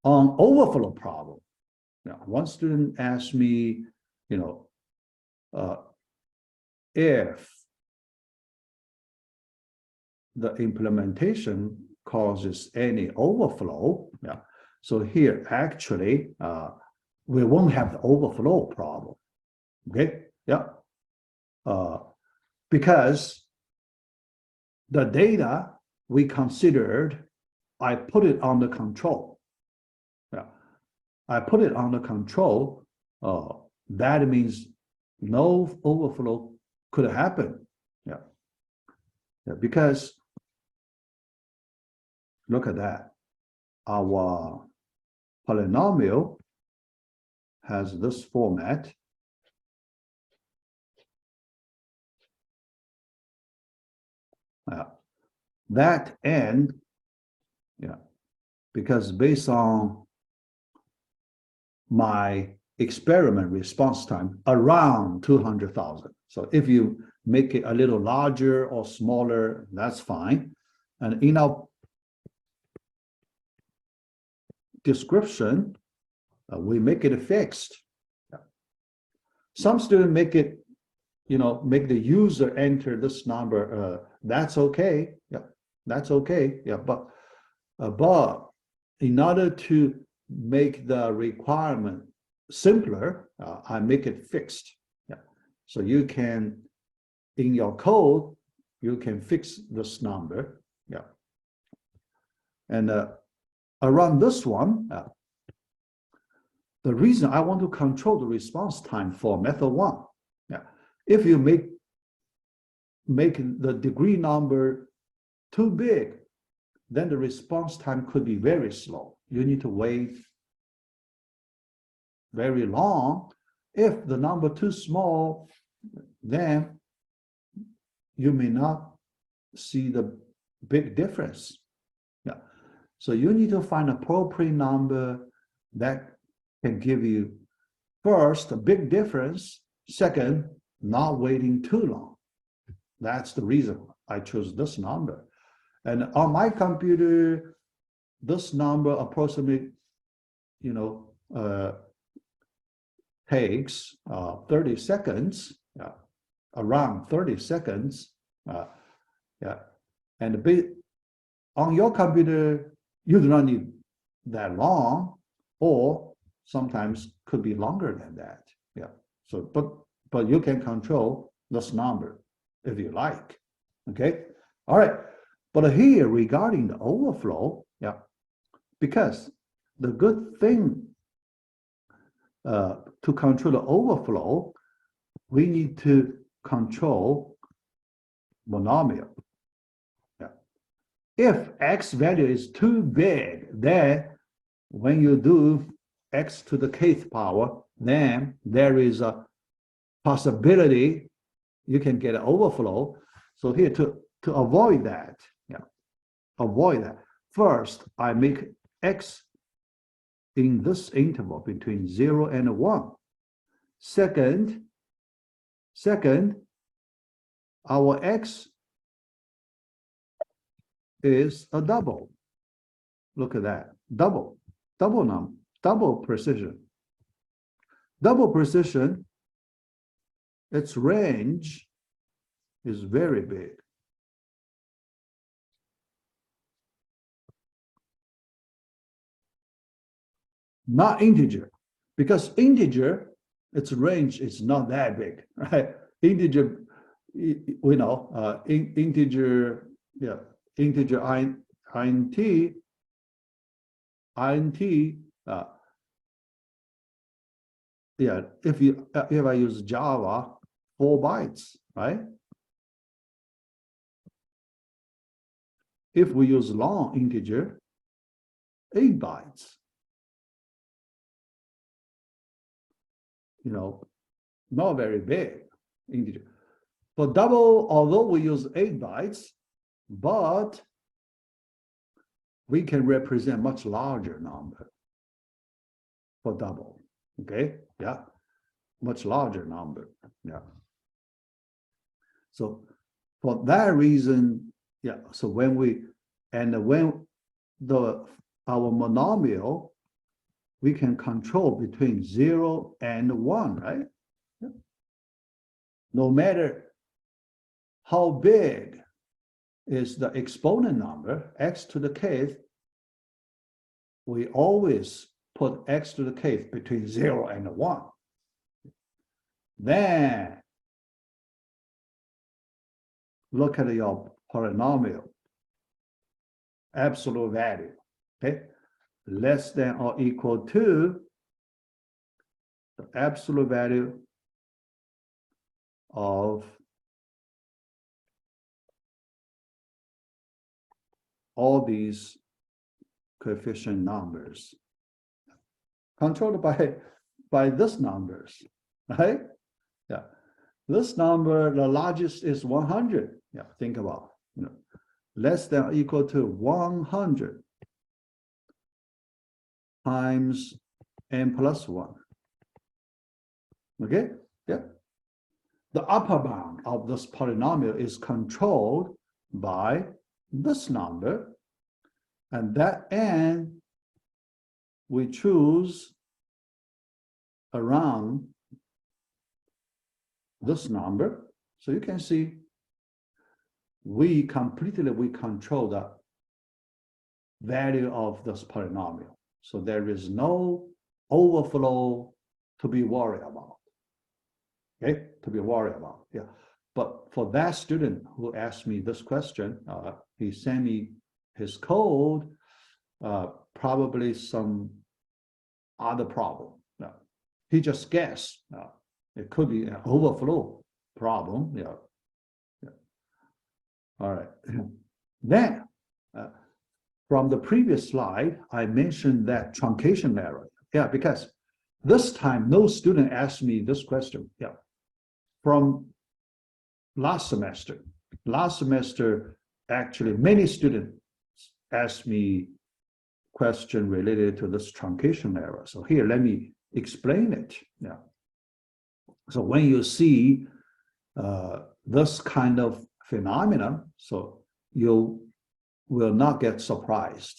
On overflow problem, now one student asked me, if the implementation causes any overflow, so here actually we won't have the overflow problem, okay, because the data we considered, I put it under control. I put it under control. That means no overflow could happen. Because look at that. Our polynomial has this format. That end, because based on my experiment response time around 200,000. So if you make it a little larger or smaller, that's fine. And in our description, we make it fixed. Some students make it, make the user enter this number. That's okay. That's okay. But in order to make the requirement simpler, I make it fixed. So you can, in your code, you can fix this number. And around this one, the reason I want to control the response time for method one, if you make the degree number too big, then the response time could be very slow. You need to wait very long. If the number too small, then you may not see the big difference. So you need to find an appropriate number that can give you, first, a big difference, second, not waiting too long. That's the reason I chose this number. And on my computer, this number approximately, takes 30 seconds, around 30 seconds. And on your computer, you do not need that long, or sometimes could be longer than that. So, but you can control this number if you like. Okay. All right. But here regarding the overflow, because the good thing to control the overflow, we need to control monomial. If x value is too big, then when you do x to the kth power, then there is a possibility you can get an overflow. So here to avoid that, first I make x in this interval between 0 and 1. Second, our x is a double. Look at that. Double precision. Double precision, its range is very big. Not integer, because integer, its range is not that big, right? Integer, integer, integer int, if I use Java, 4 bytes, right? If we use long integer, 8 bytes. Not very big integer. For double, although we use 8 bytes, but we can represent much larger number for double. Okay, much larger number. So for that reason, so when our monomial we can control between 0 and 1, right? No matter how big is the exponent number, x to the kth, we always put x to the kth between 0 and 1. Then look at your polynomial absolute value, okay? Less than or equal to the absolute value of all these coefficient numbers controlled by this numbers, right? Yeah, this number, the largest is 100. Yeah, think about, less than or equal to 100 times n plus 1. Okay, yeah. The upper bound of this polynomial is controlled by this number, and that n we choose around this number. So you can see we control the value of this polynomial. So there is no overflow to be worried about. Okay, to be worried about, yeah. But for that student who asked me this question, he sent me his code, probably some other problem. He just guessed. It could be an overflow problem. Yeah. All right. Then, from the previous slide, I mentioned that truncation error. Yeah, because this time no student asked me this question. Yeah. From last semester. Last semester, actually, many students asked me question related to this truncation error. So here, let me explain it. Yeah. So when you see this kind of phenomenon, so you will not get surprised.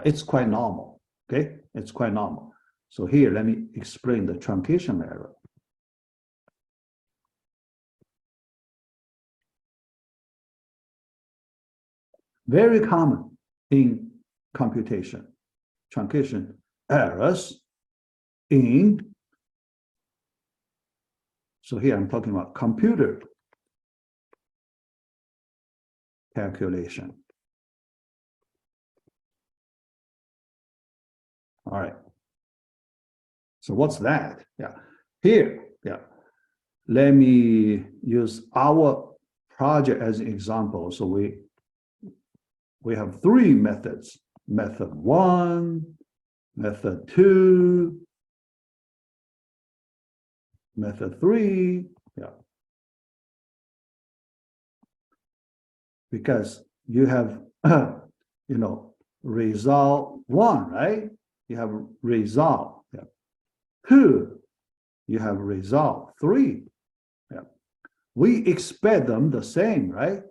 It's quite normal. Okay, it's quite normal. So here, let me explain the truncation error. Very common in computation, truncation errors in, so here I'm talking about computer calculation. All right. So what's that? Yeah. Here, yeah. Let me use our project as an example. So we have three methods. Method 1, method 2, method 3. Yeah. Because you have, result 1, right? You have result. Yeah. 2, you have result 3. Yeah. We expect them the same, right?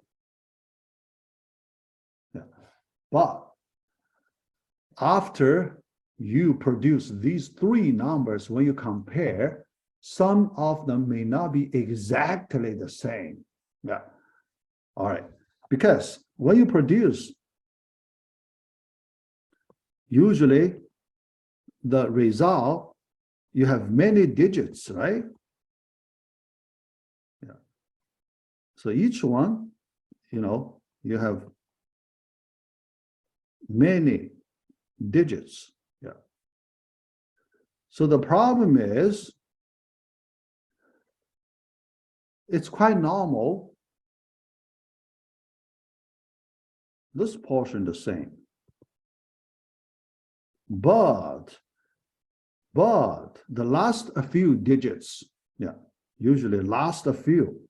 Yeah. But after you produce these three numbers, when you compare, some of them may not be exactly the same. Yeah. All right. Because when you produce, usually the result, you have many digits, right? Yeah. So each one, you have many digits. Yeah. So the problem is, it's quite normal. This portion the same. But the last a few digits, yeah, usually last a few,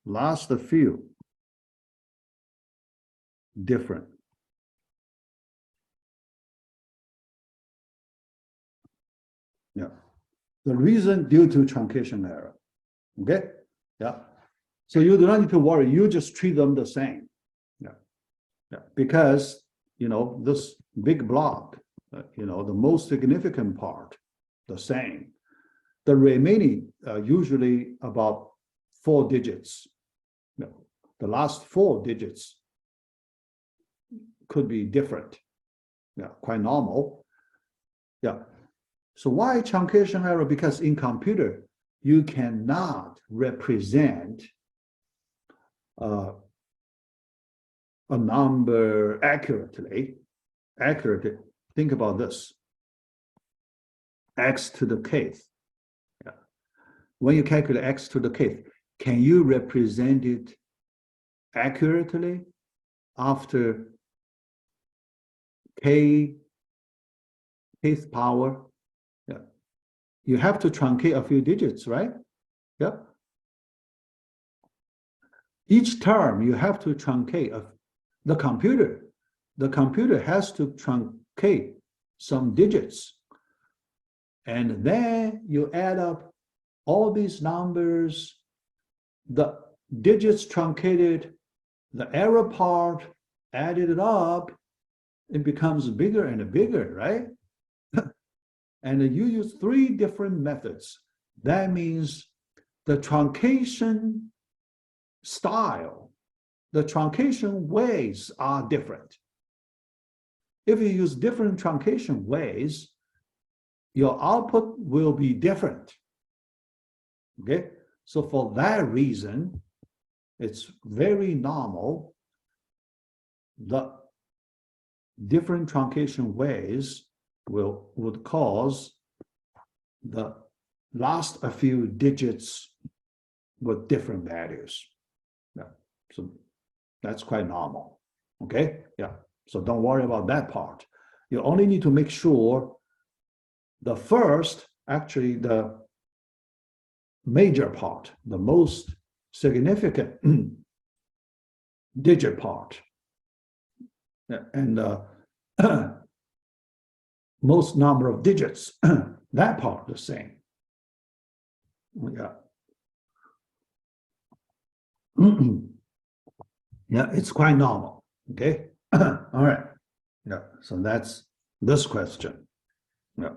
last a few different. Yeah. The reason due to truncation error. Okay. Yeah. So you do not need to worry. You just treat them the same. Yeah. Yeah. Because, this big block, the most significant part, the same. The remaining usually about 4 digits. The last 4 digits could be different. Yeah, quite normal. Yeah. So why truncation error? Because in computer, you cannot represent a number accurately. Think about this. X to the kth. Yeah. When you calculate x to the kth, can you represent it accurately after kth power? Yeah. You have to truncate a few digits, right? Yeah. Each term you have to truncate. The computer has to truncate some digits. And then you add up all these numbers, the digits truncated, the error part, added it up, it becomes bigger and bigger, right? And you use 3 different methods. That means the truncation style, the truncation ways are different. If you use different truncation ways, your output will be different. Okay, so for that reason, it's very normal that different truncation ways would cause the last a few digits with different values. Yeah, so that's quite normal. Okay, yeah, so don't worry about that part. You only need to make sure the first, actually the major part, the most significant digit part, and most number of digits, that part the same. Yeah. Yeah, it's quite normal. Okay. All right. Yeah. So that's this question. Yeah.